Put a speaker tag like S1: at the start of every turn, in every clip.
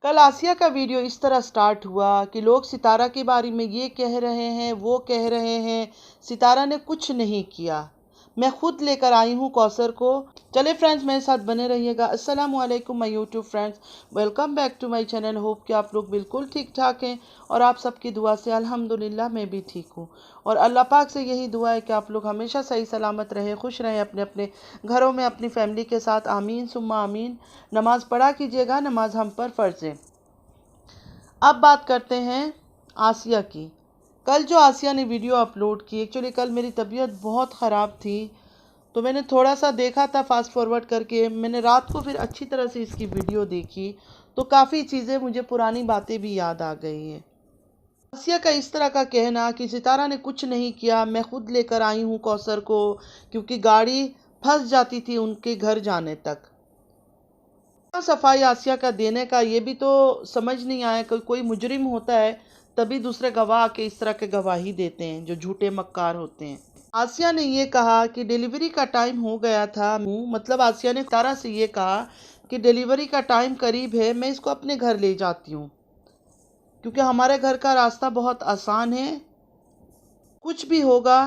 S1: कल आसिया का वीडियो इस तरह स्टार्ट हुआ कि लोग सितारा के बारे में ये कह रहे हैं, वो कह रहे हैं, सितारा ने कुछ नहीं किया। मैं खुद लेकर आई हूँ कौसर को। चले फ्रेंड्स, मेरे साथ बने रहिएगा। अस्सलाम वालेकुम my YouTube friends, welcome back to my channel. Hope कि आप लोग बिल्कुल ठीक ठाक हैं और आप सबकी दुआ से अल्हम्दुलिल्लाह मैं भी ठीक हूँ। और अल्लाह पाक से यही दुआ है कि आप लोग हमेशा सही सलामत रहें, खुश रहें अपने अपने घरों में अपनी फैमिली के साथ। आमीन सुम्मा आमीन। नमाज़ पढ़ा कीजिएगा, नमाज हम पर फ़र्ज़ है। अब बात करते हैं आसिया की। कल जो आसिया ने वीडियो अपलोड की, एक्चुअली कल मेरी तबीयत बहुत ख़राब थी तो मैंने थोड़ा सा देखा था फास्ट फॉरवर्ड करके। मैंने रात को फिर अच्छी तरह से इसकी वीडियो देखी तो काफ़ी चीज़ें, मुझे पुरानी बातें भी याद आ गई हैं। आसिया का इस तरह का कहना कि सितारा ने कुछ नहीं किया, मैं खुद लेकर आई हूँ कौसर को, क्योंकि गाड़ी फंस जाती थी उनके घर जाने तक। सफाई आसिया का देने का ये भी तो समझ नहीं आया कि कोई मुजरिम होता है तभी दूसरे गवाह के इस तरह के गवाही देते हैं जो झूठे मक्कार होते हैं। आसिया ने ये कहा कि डिलीवरी का टाइम हो गया था, मतलब आसिया ने तारा से ये कहा कि डिलीवरी का टाइम करीब है, मैं इसको अपने घर ले जाती हूँ क्योंकि हमारे घर का रास्ता बहुत आसान है, कुछ भी होगा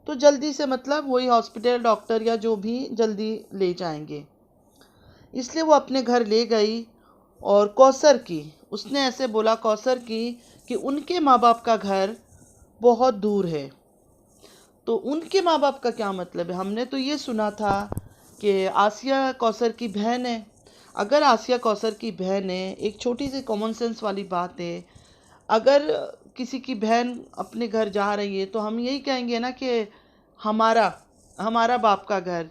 S1: तो जल्दी से, मतलब वही हॉस्पिटल, डॉक्टर या जो भी जल्दी ले जाएंगे। इसलिए वो अपने घर ले गई। और कौसर की, उसने ऐसे बोला कौसर की कि उनके माँ बाप का घर बहुत दूर है। तो उनके माँ बाप का क्या मतलब है? हमने तो ये सुना था कि आसिया कौसर की बहन है। अगर आसिया कौसर की बहन है, एक छोटी सी कॉमन सेंस वाली बात है, अगर किसी की बहन अपने घर जा रही है तो हम यही कहेंगे ना कि हमारा हमारा बाप का घर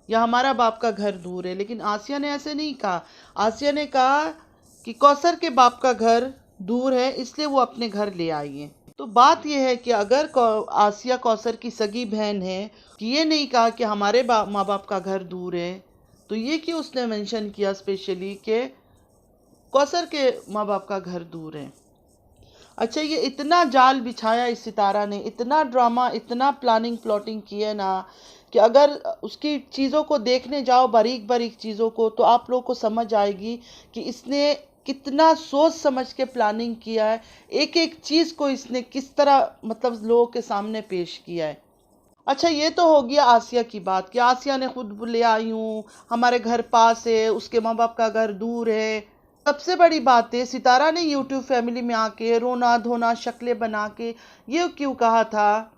S1: या हमारा बाप का घर दूर है। लेकिन आसिया ने ऐसे नहीं कहा। आसिया ने कहा कि कौसर के बाप का घर दूर है, इसलिए वो अपने घर ले आई है। तो बात यह है कि अगर आसिया कौसर की सगी बहन है, कि ये नहीं कहा कि हमारे माँ बाप का घर दूर है, तो ये क्यों उसने मेंशन किया स्पेशली कि कौसर के माँ बाप का घर दूर है? अच्छा, ये इतना जाल बिछाया इस सितारा ने, इतना ड्रामा, इतना प्लानिंग प्लॉटिंग की है ना कि अगर उसकी चीज़ों को देखने जाओ, बारीक बारीक चीज़ों को, तो आप लोगों को समझ आएगी कि इसने कितना सोच समझ के प्लानिंग किया है। एक एक चीज़ को इसने किस तरह, मतलब लोगों के सामने पेश किया है। अच्छा, ये तो हो गया आसिया की बात कि आसिया ने खुद ले आई हूँ, हमारे घर पास है, उसके माँ बाप का घर दूर है। सबसे बड़ी बात है, सितारा ने यूट्यूब फैमिली में आके रोना धोना शक्लें बना के ये क्यों कहा था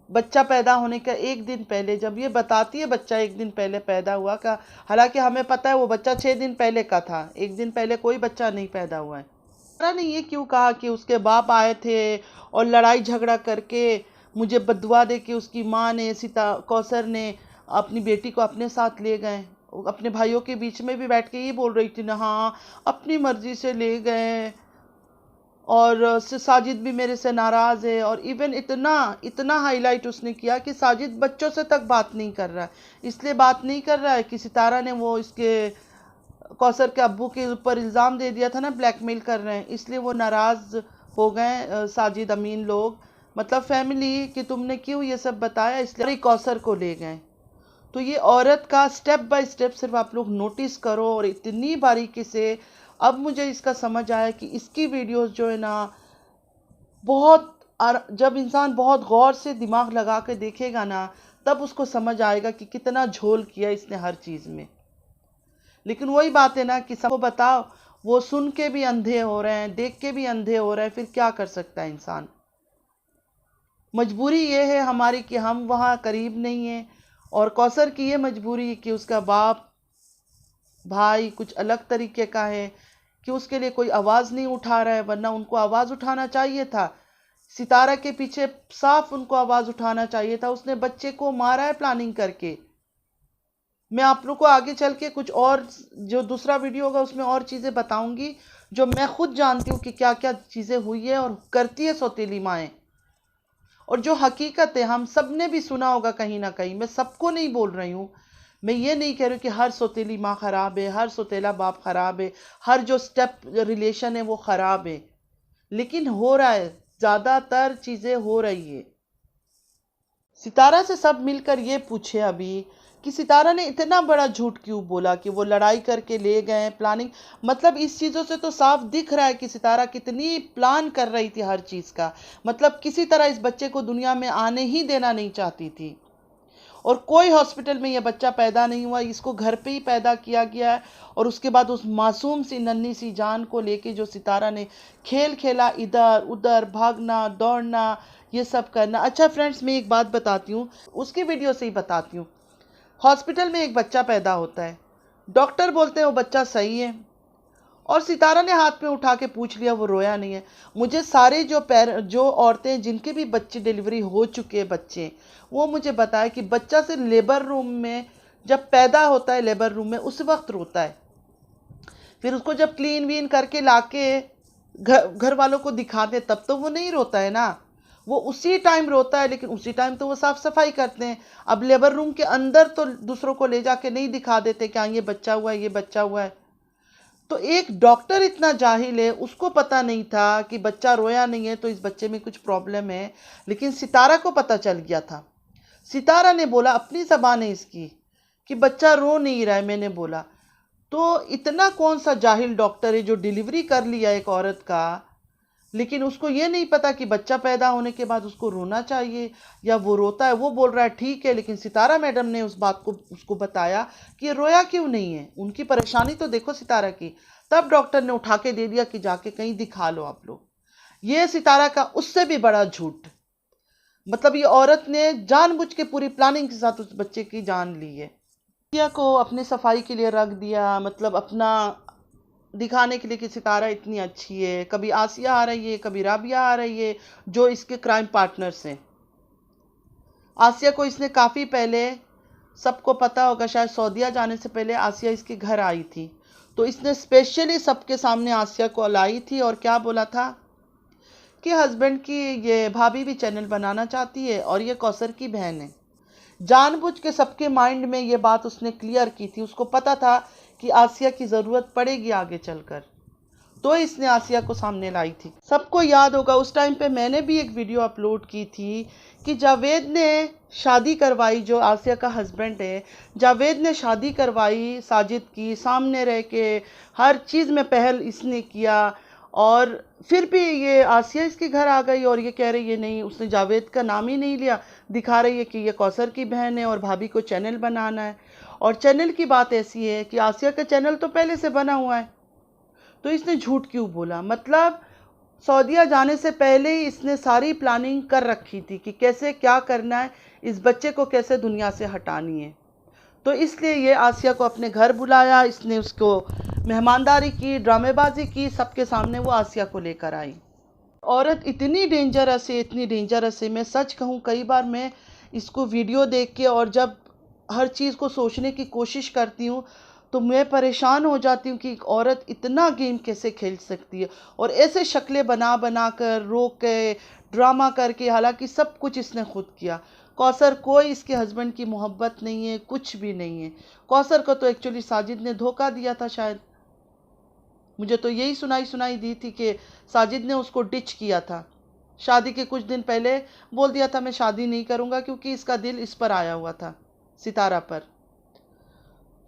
S1: बच्चा पैदा होने का एक दिन पहले, जब ये बताती है बच्चा एक दिन पहले पैदा हुआ का। हालांकि हमें पता है वो बच्चा 6 दिन पहले का था, एक दिन पहले कोई बच्चा नहीं पैदा हुआ है। सितारा ने ये क्यों कहा कि उसके बाप आए थे और लड़ाई झगड़ा करके मुझे बदुआ दे के उसकी माँ ने, सीता कौसर ने अपनी बेटी को अपने साथ ले गए। अपने भाइयों के बीच में भी बैठ के ये बोल रही थी ना, हाँ अपनी मर्जी से ले गए और साजिद भी मेरे से नाराज़ है। और इवन इतना इतना हाईलाइट उसने किया कि साजिद बच्चों से तक बात नहीं कर रहा है। इसलिए बात नहीं कर रहा है कि सितारा ने वो इसके कौसर के अब्बू के ऊपर इल्ज़ाम दे दिया था ना, ब्लैकमेल कर रहे हैं, इसलिए वो नाराज़ हो गए साजिद अमीन लोग, मतलब फैमिली, कि तुमने क्यों ये सब बताया, इसलिए कौसर को ले गए। तो ये औरत का स्टेप बाय स्टेप सिर्फ आप लोग नोटिस करो, और इतनी बारीकी से अब मुझे इसका समझ आया कि इसकी वीडियोस जो है ना, बहुत, जब इंसान बहुत गौर से दिमाग लगा के देखेगा ना, तब उसको समझ आएगा कि कितना झोल किया इसने हर चीज़ में। लेकिन वही बात है ना कि सबको बताओ, वो सुन के भी अंधे हो रहे हैं, देख के भी अंधे हो रहे हैं, फिर क्या कर सकता है इंसान। मजबूरी ये है हमारी कि हम वहाँ करीब नहीं हैं, और कौसर की ये मजबूरी कि उसका बाप भाई कुछ अलग तरीके का है कि उसके लिए कोई आवाज़ नहीं उठा रहा है, वरना उनको आवाज़ उठाना चाहिए था। सितारा के पीछे साफ उनको आवाज़ उठाना चाहिए था। उसने बच्चे को मारा है प्लानिंग करके। मैं आप लोग को आगे चल के कुछ और, जो दूसरा वीडियो होगा उसमें और चीज़ें बताऊंगी जो मैं खुद जानती हूँ कि क्या क्या चीज़ें हुई है और करती है सौतेली माएँ, और जो हकीकत है हम सब ने भी सुना होगा कहीं ना कहीं। मैं सबको नहीं बोल रही हूँ, मैं ये नहीं कह रही हूँ कि हर सौतेली माँ ख़राब है, हर सौतेला बाप ख़राब है, हर जो स्टेप रिलेशन है वो ख़राब है, लेकिन हो रहा है, ज़्यादातर चीज़ें हो रही है। सितारा से सब मिलकर ये पूछे अभी कि सितारा ने इतना बड़ा झूठ क्यों बोला कि वो लड़ाई करके ले गए प्लानिंग। मतलब इस चीज़ों से तो साफ दिख रहा है कि सितारा कितनी प्लान कर रही थी हर चीज़ का। मतलब किसी तरह इस बच्चे को दुनिया में आने ही देना नहीं चाहती थी। और कोई हॉस्पिटल में यह बच्चा पैदा नहीं हुआ, इसको घर पे ही पैदा किया गया है। और उसके बाद उस मासूम सी नन्ही सी जान को लेके जो सितारा ने खेल खेला, इधर उधर भागना दौड़ना ये सब करना। अच्छा फ्रेंड्स, मैं एक बात बताती हूँ, उसकी वीडियो से ही बताती हूँ। हॉस्पिटल में एक बच्चा पैदा होता है, डॉक्टर बोलते हैं वो बच्चा सही है, और सितारा ने हाथ में उठा के पूछ लिया, वो रोया नहीं है। मुझे सारे जो औरतें जिनके भी बच्चे डिलीवरी हो चुके हैं बच्चे, वो मुझे बताए कि बच्चा सिर्फ लेबर रूम में जब पैदा होता है, लेबर रूम में उस वक्त रोता है। फिर उसको जब क्लीन वीन करके लाके घर वालों को दिखाते तब तो वो नहीं रोता है ना, वो उसी टाइम रोता है। लेकिन उसी टाइम तो वो साफ सफाई करते हैं। अब लेबर रूम के अंदर तो दूसरों को ले जाके नहीं दिखा देते कि हाँ ये बच्चा हुआ है, ये बच्चा हुआ है। तो एक डॉक्टर इतना जाहिल है, उसको पता नहीं था कि बच्चा रोया नहीं है तो इस बच्चे में कुछ प्रॉब्लम है। लेकिन सितारा को पता चल गया था। सितारा ने बोला अपनी ज़बान है इसकी कि बच्चा रो नहीं रहा है, मैंने बोला। तो इतना कौन सा जाहिल डॉक्टर है जो डिलीवरी कर लिया एक औरत का, लेकिन उसको ये नहीं पता कि बच्चा पैदा होने के बाद उसको रोना चाहिए या वो रोता है। वो बोल रहा है ठीक है, लेकिन सितारा मैडम ने उस बात को उसको बताया कि रोया क्यों नहीं है, उनकी परेशानी तो देखो सितारा की। तब डॉक्टर ने उठा के दे दिया कि जाके कहीं दिखा लो आप लोग। ये सितारा का उससे भी बड़ा झूठ। मतलब ये औरत ने जानबूझ के पूरी प्लानिंग के साथ उस बच्चे की जान ली है। आसिया को अपने सफाई के लिए रख दिया, मतलब अपना दिखाने के लिए कि सितारा इतनी अच्छी है। कभी आसिया आ रही है, कभी राबिया आ रही है, जो इसके क्राइम पार्टनर्स हैं। आसिया को इसने काफ़ी पहले, सबको पता होगा शायद, सऊदीया जाने से पहले आसिया इसके घर आई थी। तो इसने स्पेशली सबके सामने आसिया को लाई थी और क्या बोला था कि हस्बैंड की ये भाभी भी चैनल बनाना चाहती है और ये कौसर की बहन है। जानबूझ के सबके माइंड में ये बात उसने क्लियर की थी। उसको पता था कि आसिया की ज़रूरत पड़ेगी आगे चलकर, तो इसने आसिया को सामने लाई थी। सबको याद होगा उस टाइम पे मैंने भी एक वीडियो अपलोड की थी कि जावेद ने शादी करवाई, जो आसिया का हस्बैंड है, जावेद ने शादी करवाई साजिद की, सामने रह के हर चीज़ में पहल इसने किया। और फिर भी ये आसिया इसके घर आ गई और ये कह रही है नहीं, उसने जावेद का नाम ही नहीं लिया, दिखा रही है कि ये कौसर की बहन है और भाभी को चैनल बनाना है। और चैनल की बात ऐसी है कि आसिया का चैनल तो पहले से बना हुआ है, तो इसने झूठ क्यों बोला। मतलब सऊदीया जाने से पहले ही इसने सारी प्लानिंग कर रखी थी कि कैसे क्या करना है, इस बच्चे को कैसे दुनिया से हटानी है। तो इसलिए ये आसिया को अपने घर बुलाया, इसने उसको मेहमानदारी की, ड्रामेबाजी की, सबके सामने वो आसिया को लेकर आई। औरत इतनी डेंजरस है, इतनी डेंजरस है, मैं सच कहूँ कई बार मैं इसको वीडियो देख के और जब हर चीज़ को सोचने की कोशिश करती हूँ तो मैं परेशान हो जाती हूँ कि एक औरत इतना गेम कैसे खेल सकती है और ऐसे शक्लें बना बना कर, रो के, ड्रामा करके। हालांकि सब कुछ इसने खुद किया। कौसर कोई इसके हस्बैंड की मोहब्बत नहीं है, कुछ भी नहीं है। कौसर को तो एक्चुअली साजिद ने धोखा दिया था शायद। मुझे तो यही सुनाई दी थी कि साजिद ने उसको डिच किया था। शादी के कुछ दिन पहले बोल दिया था मैं शादी नहीं करूँगा, क्योंकि इसका दिल इस पर आया हुआ था, सितारा पर।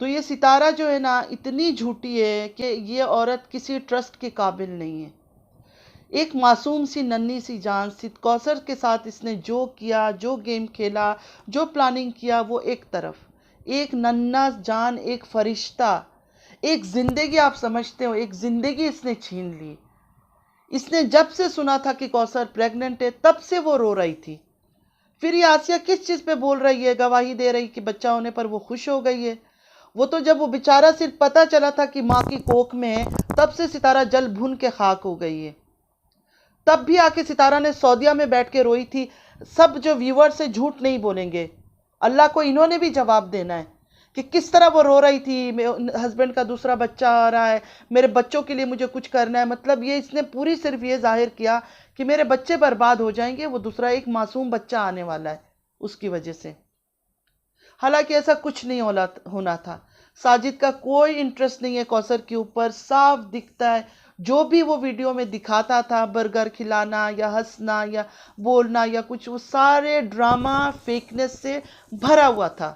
S1: तो ये सितारा जो है ना, इतनी झूठी है कि ये औरत किसी ट्रस्ट के काबिल नहीं है। एक मासूम सी नन्ही सी जान, सिद्ध कौसर के साथ इसने जो किया, जो गेम खेला, जो प्लानिंग किया, वो एक तरफ। एक नन्हा जान, एक फरिश्ता, एक जिंदगी, आप समझते हो, एक जिंदगी इसने छीन ली। इसने जब से सुना था कि कौसर प्रेग्नेंट है तब से वो रो रही थी। फिर ये आसिया किस चीज़ पे बोल रही है, गवाही दे रही कि बच्चा होने पर वो खुश हो गई है। वो तो जब वो बेचारा सिर्फ पता चला था कि माँ की कोख में है, तब से सितारा जल भुन के खाक हो गई है। तब भी आके सितारा ने सऊदीया में बैठ के रोई थी। सब जो व्यूअर्स से झूठ नहीं बोलेंगे, अल्लाह को इन्होंने भी जवाब देना है कि किस तरह वो रो रही थी, हस्बैंड का दूसरा बच्चा आ रहा है, मेरे बच्चों के लिए मुझे कुछ करना है। मतलब ये इसने पूरी सिर्फ ये जाहिर किया कि मेरे बच्चे बर्बाद हो जाएंगे, वो दूसरा एक मासूम बच्चा आने वाला है उसकी वजह से। हालांकि ऐसा कुछ नहीं होना था। साजिद का कोई इंटरेस्ट नहीं है कौसर के ऊपर, साफ दिखता है। जो भी वो वीडियो में दिखाता था, बर्गर खिलाना या हंसना या बोलना या कुछ, वो सारे ड्रामा फेकनेस से भरा हुआ था।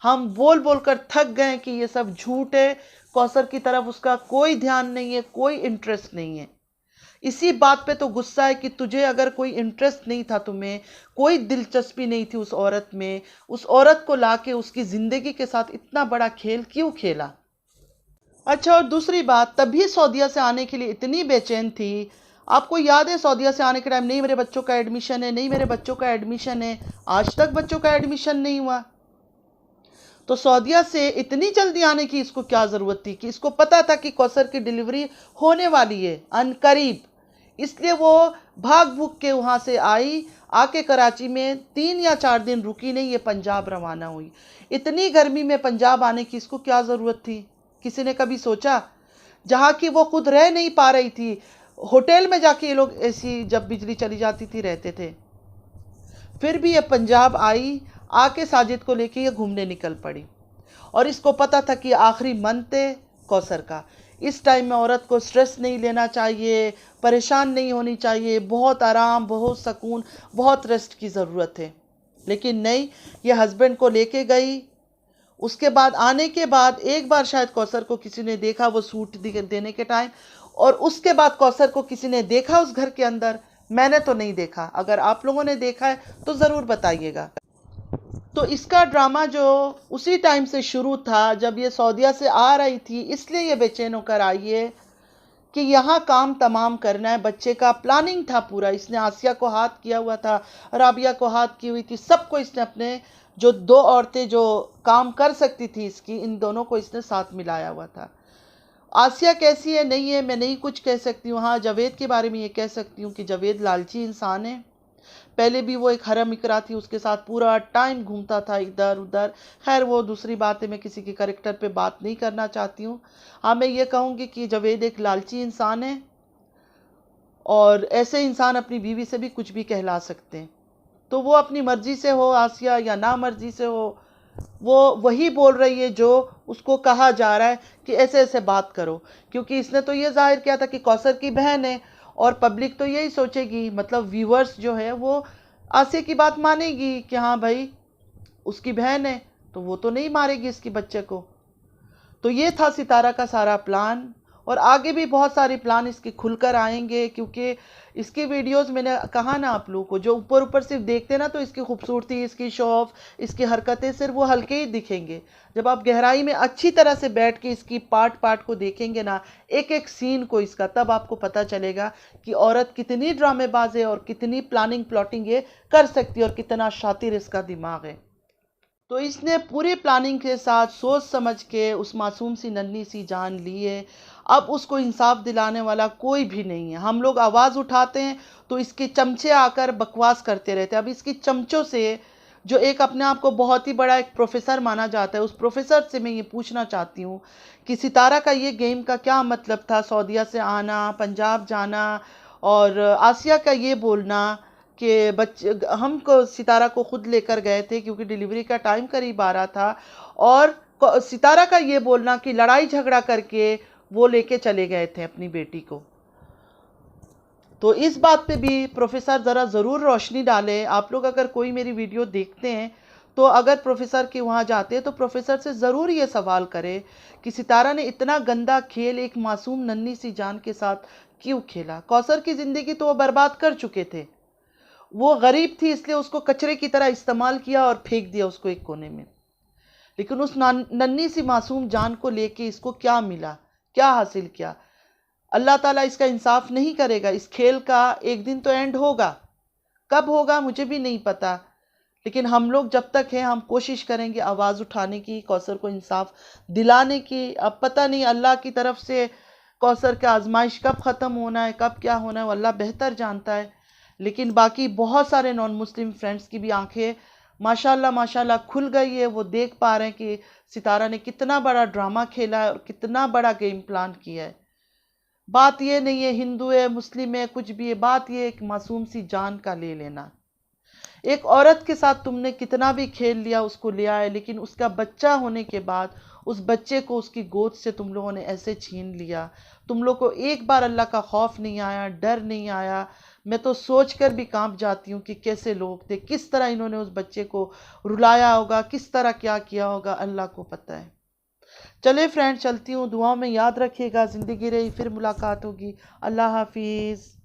S1: हम बोल बोल कर थक गए कि ये सब झूठ है, कौसर की तरफ उसका कोई ध्यान नहीं है, कोई इंटरेस्ट नहीं है। इसी बात पे तो गुस्सा है कि तुझे अगर कोई इंटरेस्ट नहीं था, तुम्हें कोई दिलचस्पी नहीं थी उस औरत में, उस औरत को लाके उसकी जिंदगी के साथ इतना बड़ा खेल क्यों खेला। अच्छा, और दूसरी बात, तभी सऊदीया से आने के लिए इतनी बेचैन थी। आपको याद है सऊदीया से आने के टाइम, नहीं मेरे बच्चों का एडमिशन है, नहीं मेरे बच्चों का एडमिशन है, आज तक बच्चों का एडमिशन नहीं हुआ। तो सऊदीया से इतनी जल्दी आने की इसको क्या ज़रूरत थी, कि इसको पता था कि कौसर की डिलीवरी होने वाली है अनकरीब, इसलिए वो भाग भूग के वहाँ से आई, आके कराची में 3 या 4 दिन रुकी नहीं, ये पंजाब रवाना हुई। इतनी गर्मी में पंजाब आने की इसको क्या ज़रूरत थी, किसी ने कभी सोचा? जहाँ की वो खुद रह नहीं पा रही थी, होटल में जाके ये लोग ऐसी जब बिजली चली जाती थी रहते थे। फिर भी ये पंजाब आई, आके साजिद को लेके ये घूमने निकल पड़ी, और इसको पता था कि आखिरी मंथ है कौसर का। इस टाइम में औरत को स्ट्रेस नहीं लेना चाहिए, परेशान नहीं होनी चाहिए, बहुत आराम, बहुत सुकून, बहुत रेस्ट की ज़रूरत है। लेकिन नहीं, ये हस्बैंड को लेके गई। उसके बाद आने के बाद एक बार शायद कौसर को किसी ने देखा वो सूट देने के टाइम, और उसके बाद कौसर को किसी ने देखा उस घर के अंदर। मैंने तो नहीं देखा, अगर आप लोगों ने देखा है तो ज़रूर बताइएगा। तो इसका ड्रामा जो उसी टाइम से शुरू था जब ये सऊदीया से आ रही थी, इसलिए ये बेचैन होकर आई है कि यहाँ काम तमाम करना है। बच्चे का प्लानिंग था पूरा, इसने आसिया को हाथ किया हुआ था, राबिया को हाथ की हुई थी, सबको इसने अपने जो 2 औरतें जो काम कर सकती थी इसकी, इन दोनों को इसने साथ मिलाया हुआ था। आसिया कैसी है नहीं है मैं नहीं कुछ कह सकती हूँ। हाँ, जावेद के बारे में ये कह सकती हूँ कि जावेद लालची इंसान है। पहले भी वो एक हरम इकरा थी, उसके साथ पूरा टाइम घूमता था इधर उधर। खैर वो दूसरी बात है, मैं किसी के कैरेक्टर पे बात नहीं करना चाहती हूँ। हाँ, मैं ये कहूँगी कि जावेद एक लालची इंसान है, और ऐसे इंसान अपनी बीवी से भी कुछ भी कहला सकते हैं। तो वो अपनी मर्जी से हो आसिया या ना मर्जी से हो, वो वही बोल रही है जो उसको कहा जा रहा है कि ऐसे ऐसे बात करो, क्योंकि इसने तो ये जाहिर किया था कि कौसर की बहन है, और पब्लिक तो यही सोचेगी, मतलब व्यूअर्स जो है वो आसिया की बात मानेगी कि हाँ भाई उसकी बहन है, तो वो तो नहीं मारेगी इसकी बच्चे को। तो ये था सितारा का सारा प्लान, और आगे भी बहुत सारे प्लान इसके खुलकर आएंगे, क्योंकि इसकी वीडियोस मैंने कहा ना आप लोगों को, जो ऊपर ऊपर सिर्फ देखते ना तो इसकी खूबसूरती, इसकी शो ऑफ, इसकी हरकतें सिर्फ वो हल्के ही दिखेंगे। जब आप गहराई में अच्छी तरह से बैठ के इसकी पार्ट पार्ट को देखेंगे ना, एक एक सीन को इसका, तब आपको पता चलेगा कि औरत कितनी ड्रामेबाज है, और कितनी प्लानिंग प्लॉटिंग ये कर सकती है, और कितना शातिर इसका दिमाग है। तो इसने पूरी प्लानिंग के साथ सोच समझ के उस मासूम सी नन्ही सी जान ली है। अब उसको इंसाफ दिलाने वाला कोई भी नहीं है। हम लोग आवाज़ उठाते हैं तो इसके चमचे आकर बकवास करते रहते हैं। अब इसकी चमचों से, जो एक अपने आप को बहुत ही बड़ा एक प्रोफेसर माना जाता है, उस प्रोफेसर से मैं ये पूछना चाहती हूँ कि सितारा का ये गेम का क्या मतलब था, सऊदीया से आना, पंजाब जाना, और आसिया का ये बोलना कि बच्चे हमको सितारा को खुद लेकर गए थे क्योंकि डिलीवरी का टाइम करीब आ रहा था, और सितारा का ये बोलना कि लड़ाई झगड़ा करके वो लेके चले गए थे अपनी बेटी को। तो इस बात पे भी प्रोफेसर ज़रा ज़रूर रोशनी डाले। आप लोग अगर कोई मेरी वीडियो देखते हैं तो अगर प्रोफेसर के वहाँ जाते हैं तो प्रोफेसर से ज़रूर ये सवाल करें कि सितारा ने इतना गंदा खेल एक मासूम नन्ही सी जान के साथ क्यों खेला। कौसर की ज़िंदगी तो वो बर्बाद कर चुके थे, वो गरीब थी इसलिए उसको कचरे की तरह इस्तेमाल किया और फेंक दिया उसको एक कोने में। लेकिन उस नन्ही सी मासूम जान को लेके इसको क्या मिला, क्या हासिल किया? अल्लाह ताला इसका इंसाफ नहीं करेगा। इस खेल का एक दिन तो एंड होगा, कब होगा मुझे भी नहीं पता, लेकिन हम लोग जब तक हैं हम कोशिश करेंगे आवाज़ उठाने की, कौसर को इंसाफ दिलाने की। अब पता नहीं अल्लाह की तरफ से कौसर का आजमाइश कब ख़त्म होना है, कब क्या होना है, वो अल्लाह बेहतर जानता है। लेकिन बाकी बहुत सारे नॉन मुस्लिम फ्रेंड्स की भी आंखें माशाल्लाह माशाल्लाह खुल गई है। वो देख पा रहे हैं कि सितारा ने कितना बड़ा ड्रामा खेला है और कितना बड़ा गेम प्लान किया है। बात ये नहीं है हिंदू है मुस्लिम है कुछ भी है, बात ये एक मासूम सी जान का ले लेना। एक औरत के साथ तुमने कितना भी खेल लिया, उसको लिया है, लेकिन उसका बच्चा होने के बाद उस बच्चे को उसकी गोद से तुम लोगों ने ऐसे छीन लिया। तुम लोग को एक बार अल्लाह का खौफ नहीं आया, डर नहीं आया, मैं तो सोच कर भी कांप जाती हूँ कि कैसे लोग थे, किस तरह इन्होंने उस बच्चे को रुलाया होगा, किस तरह क्या किया होगा, अल्लाह को पता है। चले फ्रेंड, चलती हूँ, दुआओं में याद रखिएगा। ज़िंदगी रही फिर मुलाकात होगी। अल्लाह हाफिज़।